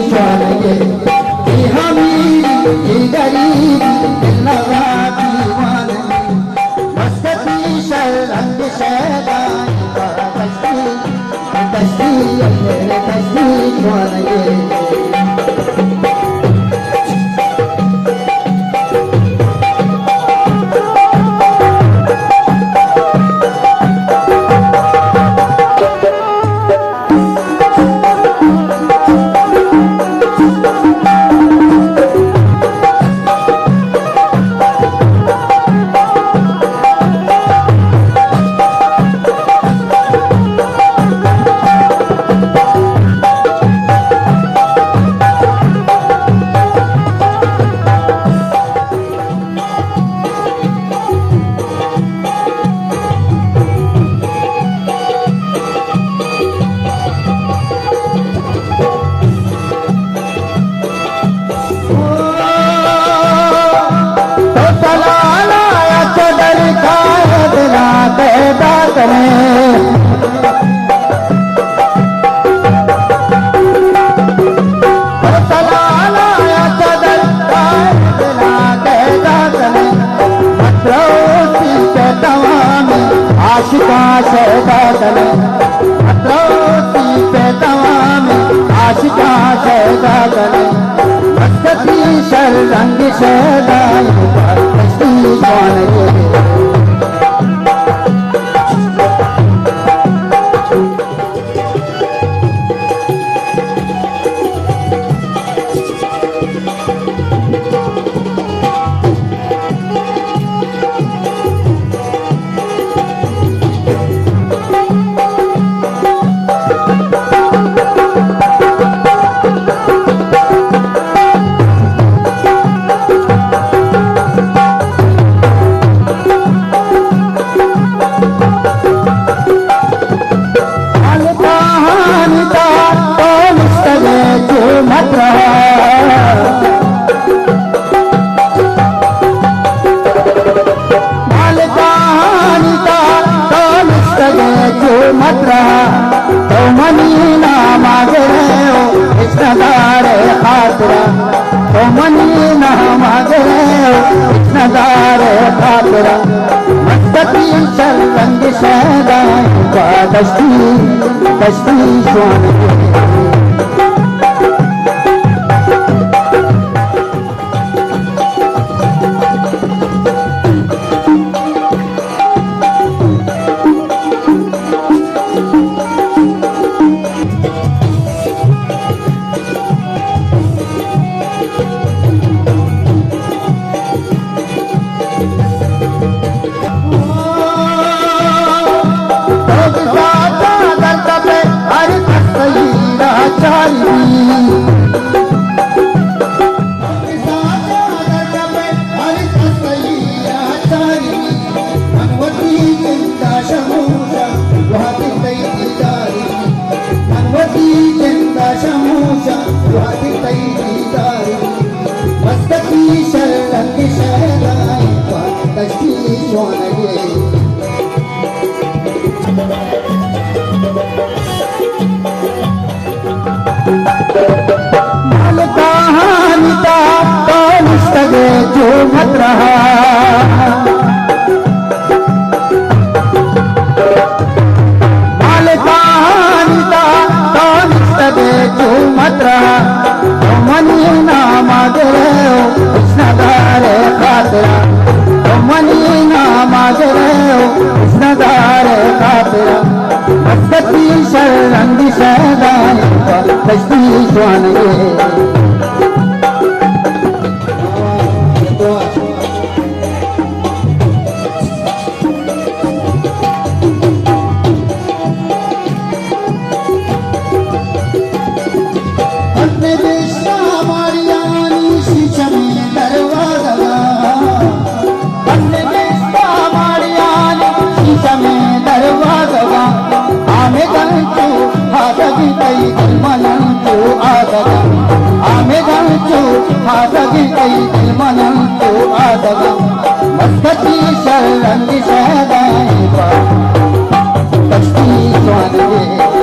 स्वानगे हमी गरीबी लगा दीवान मस्ती शरंग शहदाई कश्ती कश्ती मेरे कश्ती स्वानगे आशिका शहदा गले अतरोती पे तमाम आशिका शहदा गले मस्ती शरंग शहदाई कश्ती स्वानगे मत रहा तो मनी ना मांगे हो इस नजारे खातरा तो मनी ना मांगे हो इस नजारे खातरा मस्ती शरंग शहदाई कश्ती कश्ती स्वानगे मस्ती शरंग शहदाई कश्ती स्वानगे माल कहानी का तो मुस्तगे जो मत रहा माल कहानी का तो मुस्तगे जो मत रहा तो मनी ना मांगे हो इस नजारे खातरा तो मनी ना मांगे हो इस नजारे खातरा मस्ती शरंग शहदाई कश्ती स्वानगे मस्ती शरंग शहदाई कश्ती स्वानगे